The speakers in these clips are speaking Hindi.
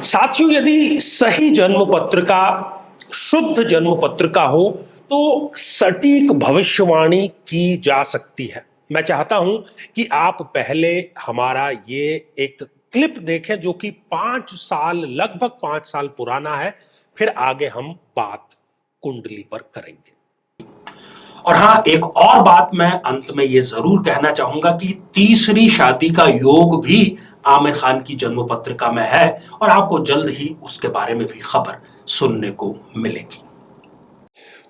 साथियों, यदि सही जन्म पत्रिका, शुद्ध जन्म पत्रिका हो तो सटीक भविष्यवाणी की जा सकती है। मैं चाहता हूं कि आप पहले हमारा ये एक क्लिप देखें जो कि 5 साल, लगभग 5 साल पुराना है। फिर आगे हम बात कुंडली पर करेंगे। और हाँ, एक और बात मैं अंत में ये जरूर कहना चाहूंगा कि तीसरी शादी का योग भी आमिर खान की जन्म पत्रिका में है और आपको जल्द ही उसके बारे में भी खबर सुनने को मिलेगी।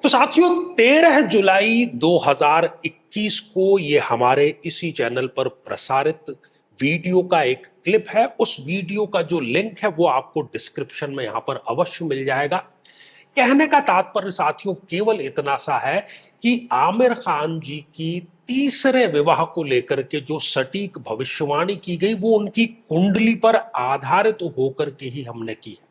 तो साथियों, 13 जुलाई 2021 को ये हमारे इसी चैनल पर प्रसारित वीडियो का एक क्लिप है। उस वीडियो का जो लिंक है वो आपको डिस्क्रिप्शन में यहां पर अवश्य मिल जाएगा। कहने का तात्पर्य साथियों केवल इतना सा है कि आमिर खान जी की तीसरे विवाह को लेकर के जो सटीक भविष्यवाणी की गई वो उनकी कुंडली पर आधारित होकर के ही हमने की है।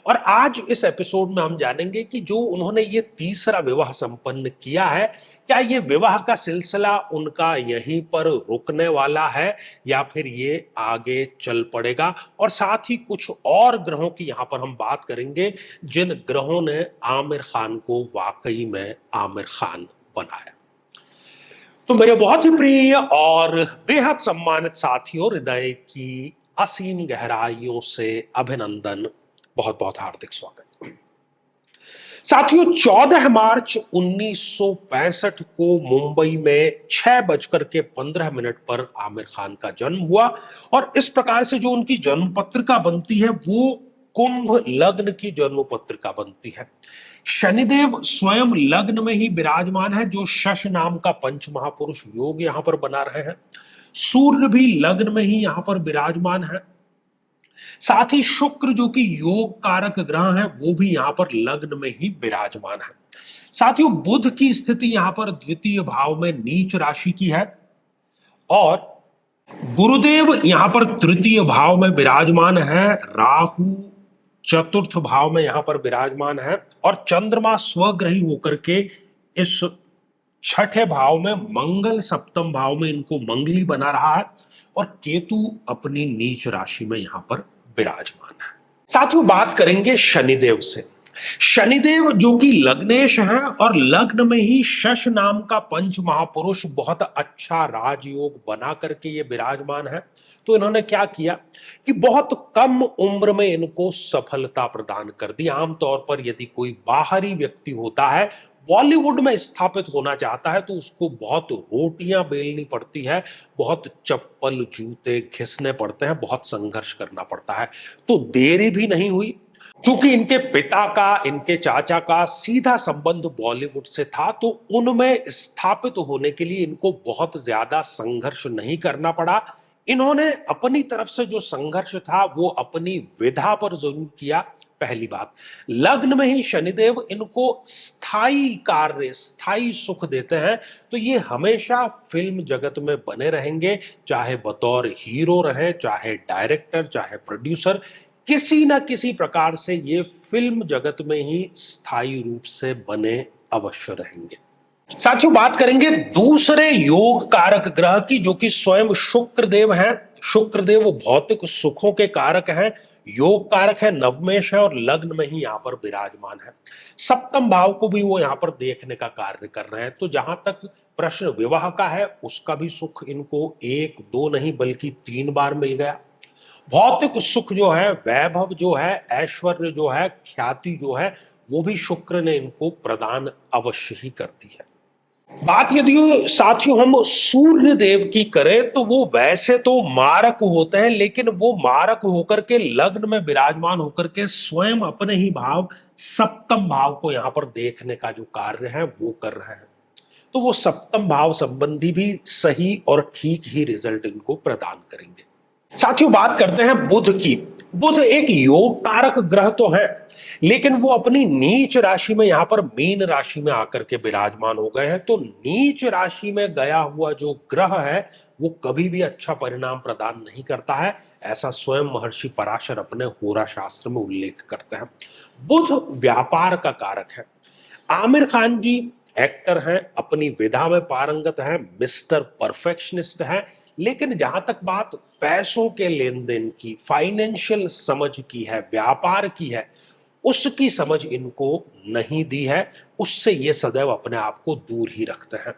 और आज इस एपिसोड में हम जानेंगे कि जो उन्होंने ये तीसरा विवाह संपन्न किया है, क्या ये विवाह का सिलसिला उनका यहीं पर रुकने वाला है या फिर ये आगे चल पड़ेगा। और साथ ही कुछ और ग्रहों की यहां पर हम बात करेंगे जिन ग्रहों ने आमिर खान को वाकई में आमिर खान बनाया। तो मेरे बहुत ही प्रिय और बेहद सम्मानित साथियों, हृदय की असीम गहराइयों से अभिनंदन, बहुत बहुत हार्दिक स्वागत। साथियों, 14 मार्च 1965 को मुंबई में 6:15 पर आमिर खान का जन्म हुआ और इस प्रकार से जो उनकी जन्म पत्रिका बनती है वो कुंभ लग्न की जन्म पत्रिका बनती है। शनिदेव स्वयं लग्न में ही विराजमान है, जो शश नाम का पंच महापुरुष योग यहां पर बना रहे हैं। सूर्य भी लग्न में ही यहां पर विराजमान है। साथ ही शुक्र जो कि योग कारक ग्रह है वो भी यहां पर लग्न में ही विराजमान है। साथियों, बुध की स्थिति यहां पर द्वितीय भाव में नीच राशि की है और गुरुदेव यहां पर तृतीय भाव में विराजमान है। राहु चतुर्थ भाव में यहां पर विराजमान है और चंद्रमा स्वग्रही होकर के इस छठे भाव में, मंगल सप्तम भाव में इनको मंगली बना रहा है और केतु अपनी नीच राशि में यहां पर विराजमान है। साथियों, बात करेंगे शनिदेव से। शनिदेव जो कि लग्नेश है और लग्न में ही शश नाम का पंच महापुरुष बहुत अच्छा राजयोग बना करके ये विराजमान है। तो इन्होंने क्या किया कि बहुत कम उम्र में इनको सफलता प्रदान कर दी। आमतौर पर यदि कोई बाहरी व्यक्ति होता है, बॉलीवुड में स्थापित होना चाहता है, तो उसको बहुत रोटियां बेलनी पड़ती है, बहुत चप्पल जूते घिसने पड़ते हैं, बहुत संघर्ष करना पड़ता है। तो देरी भी नहीं हुई। चूंकि इनके पिता का, इनके चाचा का सीधा संबंध बॉलीवुड से था, तो उनमें स्थापित होने के लिए इनको बहुत ज्यादा संघर्ष नहीं करना पड़ा। इन्होंने अपनी तरफ से जो संघर्ष था वो अपनी विधा पर जरूर किया। पहली बात, लग्न में ही शनिदेव इनको स्थायी कार्य, स्थायी सुख देते हैं, तो ये हमेशा फिल्म जगत में बने रहेंगे, चाहे बतौर हीरो रहे, चाहे डायरेक्टर, चाहे प्रोड्यूसर, किसी ना किसी प्रकार से ये फिल्म जगत में ही स्थायी रूप से बने अवश्य रहेंगे। साथियों, बात करेंगे दूसरे योग कारक ग्रह की, जो कि स्वयं शुक्र देव है। शुक्र देव भौतिक सुखों के कारक हैं, योग कारक है, नवमेश है और लग्न में ही यहां पर विराजमान है। सप्तम भाव को भी वो यहां पर देखने का कार्य कर रहे हैं। तो जहां तक प्रश्न विवाह का है, उसका भी सुख इनको एक दो नहीं बल्कि 3 बार मिल गया। भौतिक सुख जो है, वैभव जो है, ऐश्वर्य जो है, ख्याति जो है, वो भी शुक्र ने इनको प्रदान अवश्य ही कर दी है। बात यदि साथियों हम सूर्य देव की करें तो वो वैसे तो मारक होते हैं, लेकिन वो मारक होकर के लग्न में विराजमान होकर के स्वयं अपने ही भाव सप्तम भाव को यहां पर देखने का जो कार्य है वो कर रहे हैं। तो वो सप्तम भाव संबंधी भी सही और ठीक ही रिजल्ट इनको प्रदान करेंगे। साथियों, बात करते हैं बुध की। बुध एक योग कारक ग्रह तो है, लेकिन वो अपनी नीच राशि में यहां पर मीन राशि में आकर के विराजमान हो गए हैं। तो नीच राशि में गया हुआ जो ग्रह है वो कभी भी अच्छा परिणाम प्रदान नहीं करता है, ऐसा स्वयं महर्षि पराशर अपने होरा शास्त्र में उल्लेख करते हैं। बुध व्यापार का कारक है। आमिर खान जी एक्टर हैं, अपनी विधा में पारंगत हैं, मिस्टर परफेक्शनिस्ट हैं, लेकिन जहां तक बात पैसों के लेन देन की, फाइनेंशियल समझ की है, व्यापार की है, उसकी समझ इनको नहीं दी है। उससे ये सदैव अपने आप को दूर ही रखते हैं।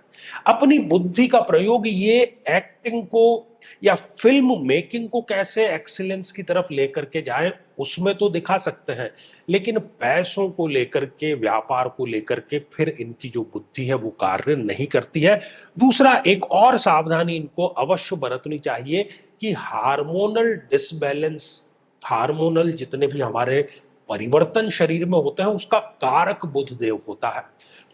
अपनी बुद्धि का प्रयोग ये एक्टिंग को या फिल्म मेकिंग को कैसे एक्सीलेंस की तरफ लेकर के जाएं, उसमें तो दिखा सकते हैं, लेकिन पैसों को लेकर के, व्यापार को लेकर के फिर इनकी जो बुद्धि है वो कार्य नहीं करती है। दूसरा, एक और सावधानी इनको अवश्य बरतनी चाहिए कि हार्मोनल डिसबैलेंस, हार्मोनल जितने भी हमारे परिवर्तन शरीर में होते हैं उसका कारक बुध देव होता है।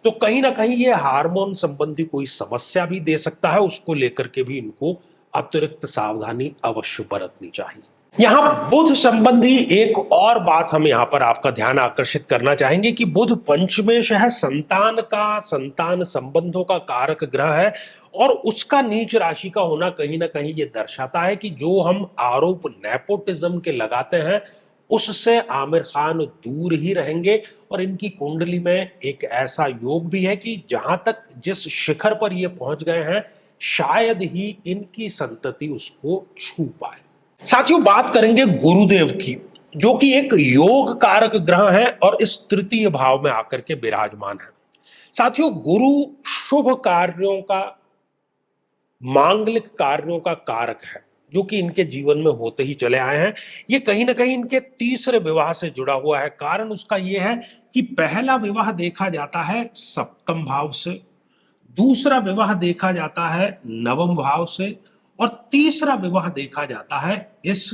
तो कहीं ना कहीं ये हार्मोन संबंधी कोई समस्या भी दे सकता है, उसको लेकर के भी इनको अतिरिक्त सावधानी अवश्य बरतनी चाहिए। यहां बुध संबंधी एक और बात हम यहां पर आपका ध्यान आकर्षित करना चाहेंगे कि बुध पंचमेश है, संतान का, संतान संबंधों का कारक ग्रह है, और उसका नीच राशि का होना कहीं ना कहीं ये दर्शाता है कि जो हम आरोप नेपोटिज्म के लगाते हैं उससे आमिर खान दूर ही रहेंगे। और इनकी कुंडली में एक ऐसा योग भी है कि जहां तक जिस शिखर पर ये पहुंच गए हैं शायद ही इनकी संतति उसको छू पाए। साथियों, बात करेंगे गुरुदेव की, जो कि एक योग कारक ग्रह है और इस तृतीय भाव में आकर के विराजमान है। साथियों, गुरु शुभ कार्यों का, मांगलिक कार्यों का कारक है, जो कि इनके जीवन में होते ही चले आए हैं। ये कहीं ना कहीं इनके तीसरे विवाह से जुड़ा हुआ है। कारण उसका यह है कि पहला विवाह देखा जाता है सप्तम भाव से, दूसरा विवाह देखा जाता है नवम भाव से, और तीसरा विवाह देखा जाता है इस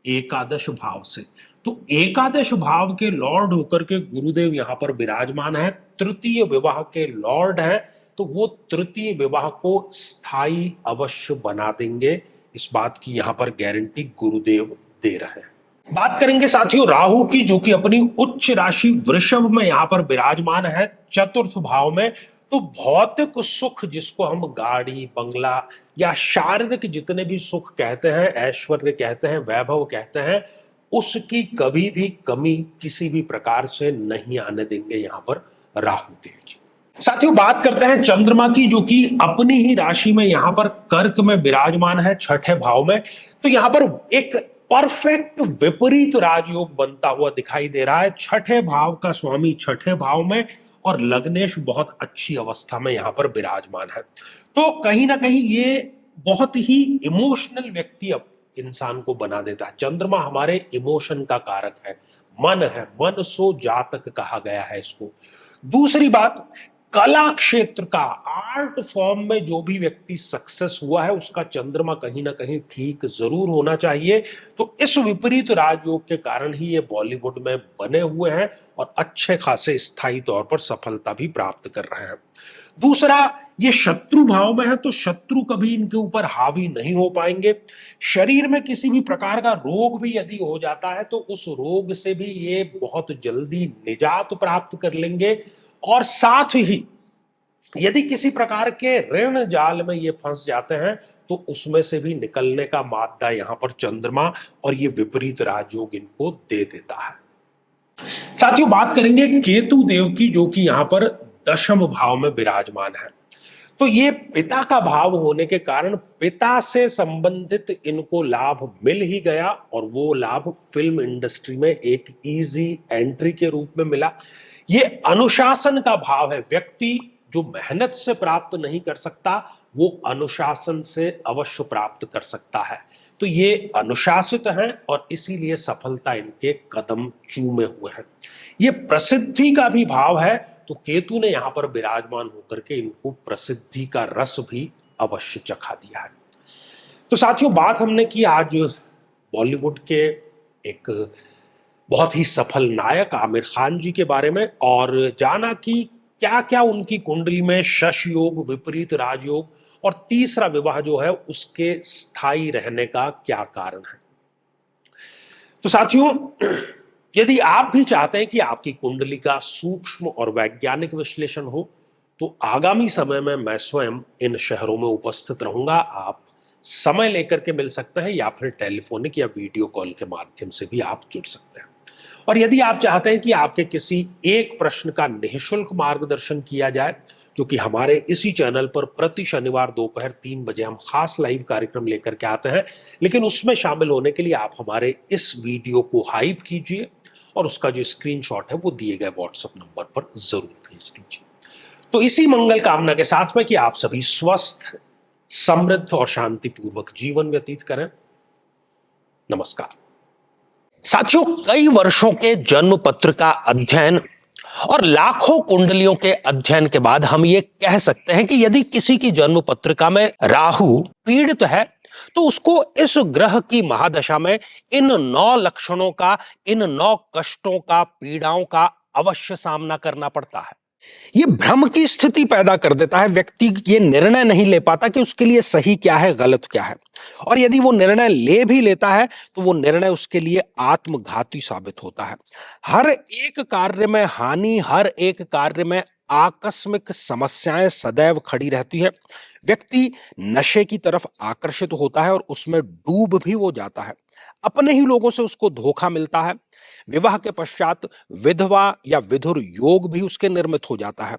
एकादश भाव से। तो एकादश भाव के लॉर्ड होकर के गुरुदेव यहां पर विराजमान है, तृतीय विवाह के लॉर्ड है, तो वो तृतीय विवाह को स्थायी अवश्य बना देंगे, इस बात की यहां पर गारंटी गुरुदेव दे रहे हैं। बात करेंगे साथियों राहु की, जो कि अपनी उच्च राशि वृषभ में यहां पर विराजमान है चतुर्थ भाव में। तो भौतिक सुख, जिसको हम गाड़ी, बंगला या शारीरिक जितने भी सुख कहते हैं, ऐश्वर्य कहते हैं, वैभव कहते हैं, उसकी कभी भी कमी किसी भी प्रकार से नहीं आने देंगे यहां पर राहु देव जी। साथियों, बात करते हैं चंद्रमा की, जो कि अपनी ही राशि में यहां पर कर्क में विराजमान है छठे भाव में। तो यहां पर एक परफेक्ट विपरीत राजयोग बनता हुआ दिखाई दे रहा है। छठे भाव का स्वामी छठे भाव में और लग्नेश बहुत अच्छी अवस्था में यहां पर विराजमान है। तो कहीं ना कहीं ये बहुत ही इमोशनल व्यक्ति अब इंसान को बना देता है। चंद्रमा हमारे इमोशन का कारक है, मन है, मन सो जातक कहा गया है इसको। दूसरी बात, कला क्षेत्र का, आर्ट फॉर्म में जो भी व्यक्ति सक्सेस हुआ है उसका चंद्रमा कहीं ना कहीं ठीक जरूर होना चाहिए। तो इस विपरीत राजयोग के कारण ही ये बॉलीवुड में बने हुए हैं और अच्छे खासे स्थायी तौर पर सफलता भी प्राप्त कर रहे हैं। दूसरा, ये शत्रु भाव में है, तो शत्रु कभी इनके ऊपर हावी नहीं हो पाएंगे। शरीर में किसी भी प्रकार का रोग भी यदि हो जाता है तो उस रोग से भी ये बहुत जल्दी निजात प्राप्त कर लेंगे। और साथ ही यदि किसी प्रकार के ऋण जाल में ये फंस जाते हैं तो उसमें से भी निकलने का मादा यहां पर चंद्रमा और ये विपरीत राजयोग इनको दे देता है। साथियों, बात करेंगे केतु देव की, जो कि यहां पर दशम भाव में विराजमान है। तो ये पिता का भाव होने के कारण पिता से संबंधित इनको लाभ मिल ही गया, और वो लाभ फिल्म इंडस्ट्री में एक इजी एंट्री के रूप में मिला। ये अनुशासन का भाव है। व्यक्ति जो मेहनत से प्राप्त नहीं कर सकता वो अनुशासन से अवश्य प्राप्त कर सकता है। तो ये अनुशासित हैं और इसीलिए सफलता इनके कदम चूमे हुए हैं। ये प्रसिद्धि का भी भाव है, तो केतु ने यहां पर विराजमान होकर के इनको प्रसिद्धि का रस भी अवश्य चखा दिया है। तो साथियों, बात हमने की आज बॉलीवुड के एक बहुत ही सफल नायक आमिर खान जी के बारे में, और जाना कि क्या क्या उनकी कुंडली में शश योग, विपरीत राजयोग और तीसरा विवाह जो है उसके स्थायी रहने का क्या कारण है। तो साथियों, यदि आप भी चाहते हैं कि आपकी कुंडली का सूक्ष्म और वैज्ञानिक विश्लेषण हो तो आगामी समय में मैं स्वयं इन शहरों में उपस्थित रहूंगा। आप समय लेकर के मिल सकते हैं या फिर टेलीफोनिक या वीडियो कॉल के माध्यम से भी आप जुड़ सकते हैं। और यदि आप चाहते हैं कि आपके किसी एक प्रश्न का निःशुल्क मार्गदर्शन किया जाए, जो कि हमारे इसी चैनल पर प्रति शनिवार दोपहर 3 बजे हम खास लाइव कार्यक्रम लेकर के आते हैं। लेकिन उसमें शामिल होने के लिए आप हमारे इस वीडियो को हाइप कीजिए और उसका जो स्क्रीनशॉट है वो दिए गए व्हाट्सएप नंबर पर जरूर भेज दीजिए। तो इसी मंगल कामना के साथ में कि आप सभी स्वस्थ, समृद्ध और शांतिपूर्वक जीवन व्यतीत करें। नमस्कार साथियों, कई वर्षों के जन्म पत्र का अध्ययन और लाखों कुंडलियों के अध्ययन के बाद हम ये कह सकते हैं कि यदि किसी की जन्म पत्रिका में राहु पीड़ित है तो उसको इस ग्रह की महादशा में इन 9 लक्षणों का, इन 9 कष्टों का, पीड़ाओं का अवश्य सामना करना पड़ता है। ये भ्रम की स्थिति पैदा कर देता है। व्यक्ति ये निर्णय नहीं ले पाता कि उसके लिए सही क्या है, गलत क्या है, और यदि वो निर्णय ले भी लेता है तो वो निर्णय उसके लिए आत्मघाती साबित होता है। हर एक कार्य में हानि, हर एक कार्य में आकस्मिक समस्याएं सदैव खड़ी रहती है। व्यक्ति नशे की तरफ आकर्षित होता है और उसमें डूब भी वो जाता है। अपने ही लोगों से उसको धोखा मिलता है। विवाह के पश्चात विधवा या विधुर योग भी उसके निर्मित हो जाता है।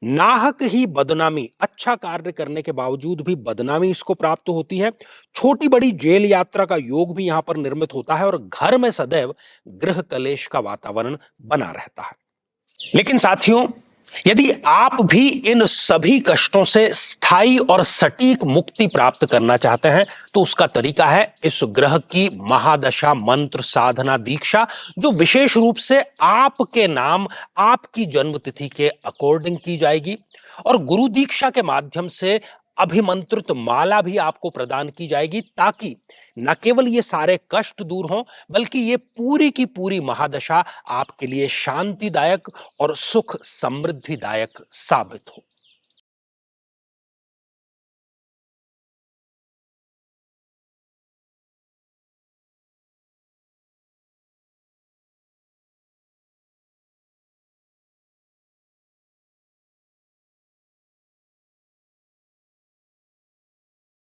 नाहक ही बदनामी, अच्छा कार्य करने के बावजूद भी बदनामी इसको प्राप्त होती है। छोटी बड़ी जेल यात्रा का योग भी यहां पर निर्मित होता है और घर में सदैव गृह कलेश का वातावरण बना रहता है। लेकिन साथियों, यदि आप भी इन सभी कष्टों से स्थायी और सटीक मुक्ति प्राप्त करना चाहते हैं तो उसका तरीका है इस ग्रह की महादशा मंत्र साधना दीक्षा, जो विशेष रूप से आपके नाम, आपकी जन्मतिथि के अकॉर्डिंग की जाएगी। और गुरु दीक्षा के माध्यम से अभिमंत्रित माला भी आपको प्रदान की जाएगी, ताकि न केवल ये सारे कष्ट दूर हों बल्कि ये पूरी की पूरी महादशा आपके लिए शांतिदायक और सुख समृद्धिदायक साबित हो।